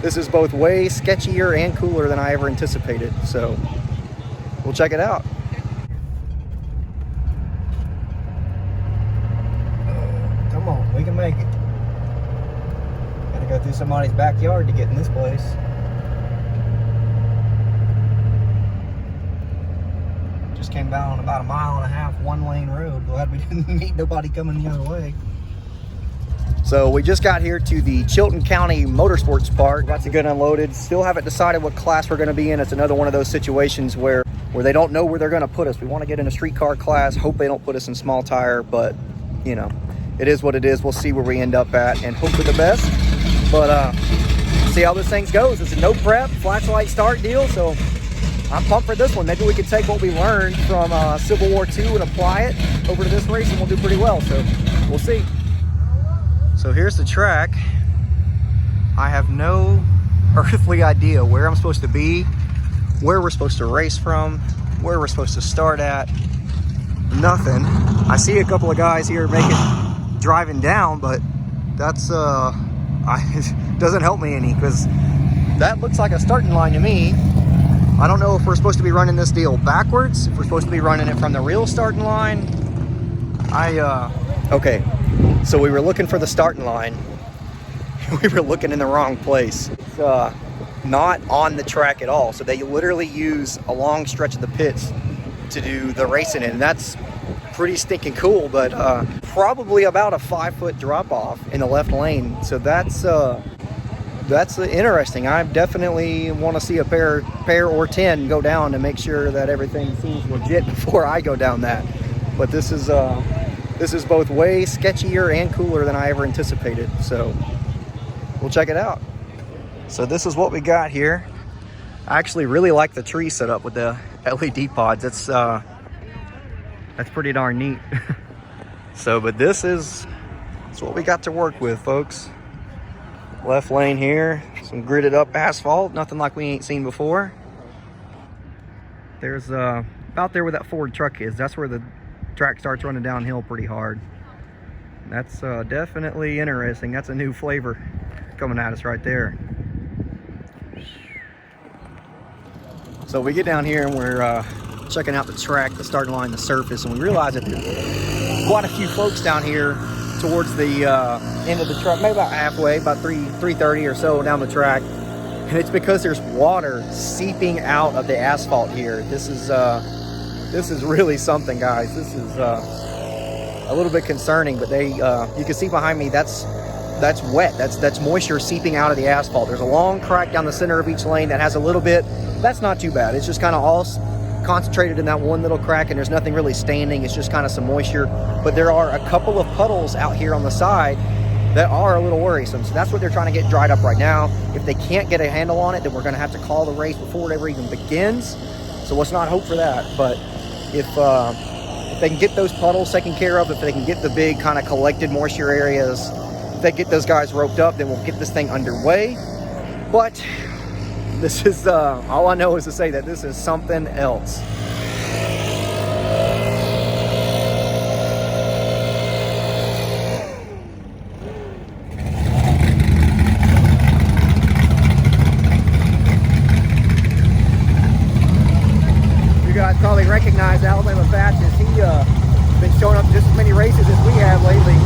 this is both way sketchier and cooler than I ever anticipated. So we'll check it out. Come on, we can make it. Gotta go through somebody's backyard to get in this place. Just came down about a 1.5 mile one-lane road. Glad we didn't meet nobody coming the other way. So we just got here to the Chilton County Motorsports Park. Got to get unloaded. Still haven't decided what class we're going to be in. It's another one of those situations where they don't know where they're going to put us. We want to get in a street car class. Hope they don't put us in small tire, but you know, it is what it is. We'll see where we end up at and hope for the best. But see how this thing goes. It's a no prep, flashlight start deal. So I'm pumped for this one. Maybe we could take what we learned from Civil War II and apply it over to this race and we'll do pretty well. So we'll see. So here's the track. I have no earthly idea where I'm supposed to be, where we're supposed to race from, where we're supposed to start at. Nothing. I see a couple of guys here driving down, but that's it doesn't help me any because that looks like a starting line to me. I don't know if we're supposed to be running this deal backwards, if we're supposed to be running it from the real starting line. Okay, so we were looking for the starting line. We were looking in the wrong place. It's not on the track at all. So they literally use a long stretch of the pits to do the racing in. And that's pretty stinking cool, but probably about a 5-foot drop off in the left lane. So that's interesting. I definitely want to see a pair or 10 go down to make sure that everything seems legit before I go down that. But this is both way sketchier and cooler than I ever anticipated. So we'll check it out. So this is what we got here. I actually really like the tree setup with the LED pods. That's pretty darn neat. So, but that's what we got to work with, folks. Left lane here, some gridded up asphalt, nothing like we ain't seen before. There's about there where that Ford truck is, that's where the track starts running downhill pretty hard. That's definitely interesting. That's a new flavor coming at us right there. So we get down here and we're checking out the track, the starting line, the surface, and we realize that there's quite a few folks down here towards the end of the track, maybe about halfway, about 330 or so down the track. And it's because there's water seeping out of the asphalt here. This is really something, guys. This is a little bit concerning, but you can see behind me, that's wet. That's moisture seeping out of the asphalt. There's a long crack down the center of each lane that has a little bit. That's not too bad. It's just kind of all concentrated in that one little crack, and there's nothing really standing. It's just kind of some moisture. But there are a couple of puddles out here on the side that are a little worrisome. So that's what they're trying to get dried up right now. If they can't get a handle on it, then we're going to have to call the race before it ever even begins. So let's not hope for that. But if they can get those puddles taken care of, if they can get the big kind of collected moisture areas, if they get those guys roped up, then we'll get this thing underway. But this is all I know is to say that this is something else. You guys probably recognize Alabama Fastest. He's been showing up just as many races as we have lately.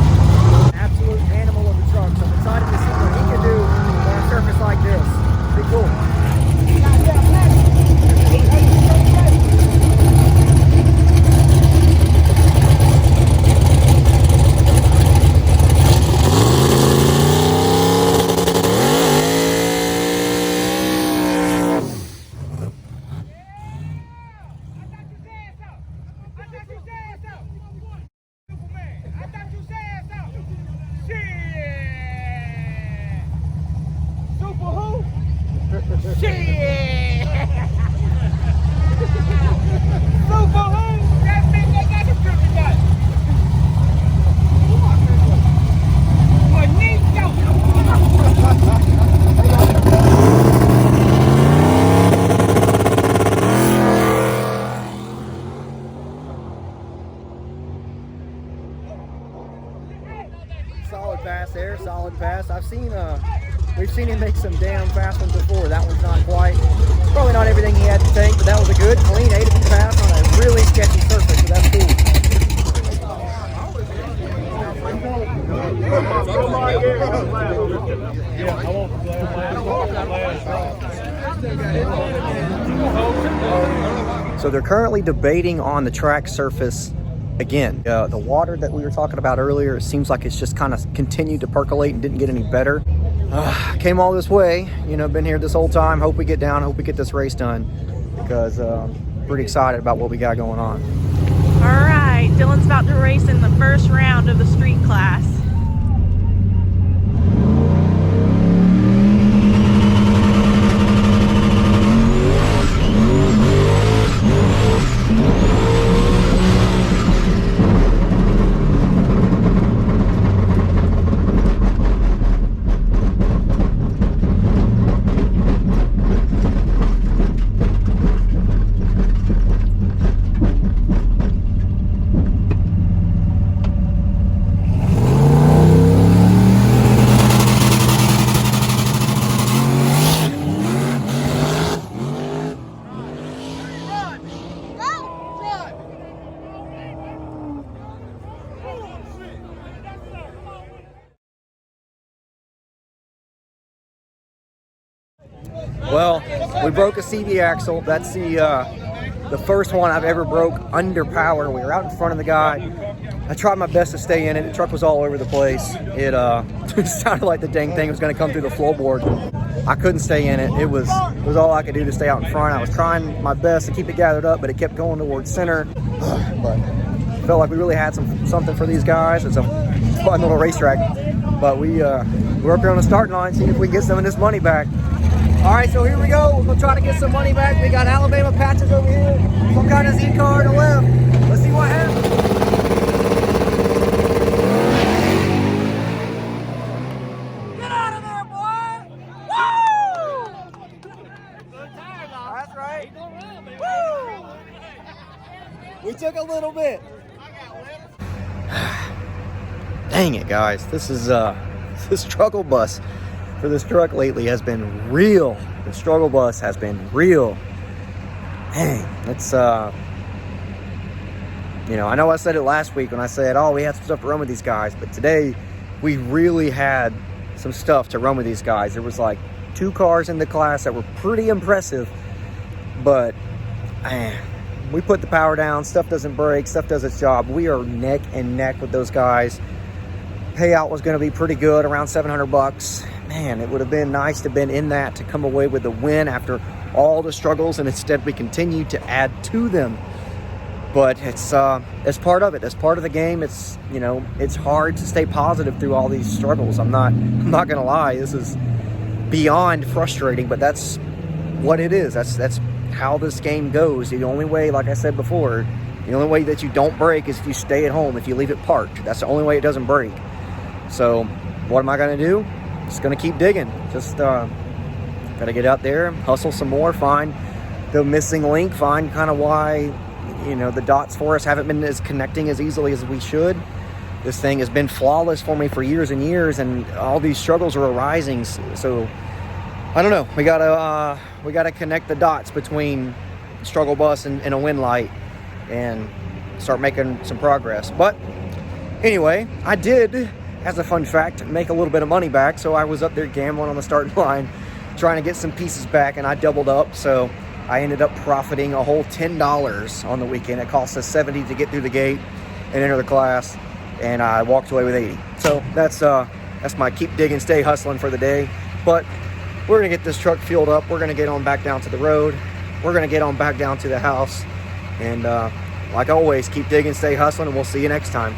Absolute animal of the truck. So I'm excited to see what he can do on a surface like this. Pretty cool. Solid pass there, solid pass. We've seen him make some damn them fast ones before. That one's not quite, probably not everything he had to take, but that was a good, clean A to B pass on a really sketchy surface, so that's cool. So they're currently debating on the track surface again. The water that we were talking about earlier, it seems like it's just kind of continued to percolate and didn't get any better. Came all this way, you know, been here this whole time. Hope we get down, hope we get this race done, because pretty excited about what we got going on. All right, Dylan's about to race in the first round of the street class. Well, we broke a CV axle. That's the first one I've ever broke under power. We were out in front of the guy. I tried my best to stay in it. The truck was all over the place. It sounded like the dang thing was going to come through the floorboard. I couldn't stay in it. It was all I could do to stay out in front. I was trying my best to keep it gathered up, but it kept going towards center. But felt like we really had something for these guys. It's a fun little racetrack. But we're up here on the starting line, seeing if we can get some of this money back. All right, so here we go. We're gonna try to get some money back. We got Alabama patches over here, some kind of Z car on the left. Let's see what happens. Get out of there, boy! Woo! That's right. Woo! We took a little bit. Dang it, guys. This is this struggle bus for this truck lately has been real. The struggle bus has been real. Dang, it's you know, I know I said it last week when I said, oh, we had some stuff to run with these guys, but today we really had some stuff to run with these guys. There was like 2 cars in the class that were pretty impressive, but man, we put the power down. Stuff doesn't break, stuff does its job. We are neck and neck with those guys. Payout was going to be pretty good, around $700. Man, it would have been nice to have been in that to come away with a win after all the struggles, and instead we continue to add to them. But it's part of it. It's part of the game. It's, you know, it's hard to stay positive through all these struggles. I'm not gonna lie. This is beyond frustrating, but that's what it is. That's how this game goes. The only way, like I said before, the only way that you don't break is if you stay at home, if you leave it parked. That's the only way it doesn't break. So what am I gonna do? Just gonna keep digging. Just gotta get out there, hustle some more, find the missing link, find kind of why, you know, the dots for us haven't been as connecting as easily as we should. This thing has been flawless for me for years and years, and all these struggles are arising. So I don't know. We gotta connect the dots between struggle bus and a win light, and start making some progress. But anyway, I did, as a fun fact, make a little bit of money back. So I was up there gambling on the starting line, trying to get some pieces back, and I doubled up. So I ended up profiting a whole $10 on the weekend. It cost us $70 to get through the gate and enter the class, and I walked away with $80. So that's my keep digging, stay hustling for the day. But we're gonna get this truck fueled up. We're gonna get on back down to the road. We're gonna get on back down to the house. And like always, keep digging, stay hustling, and we'll see you next time.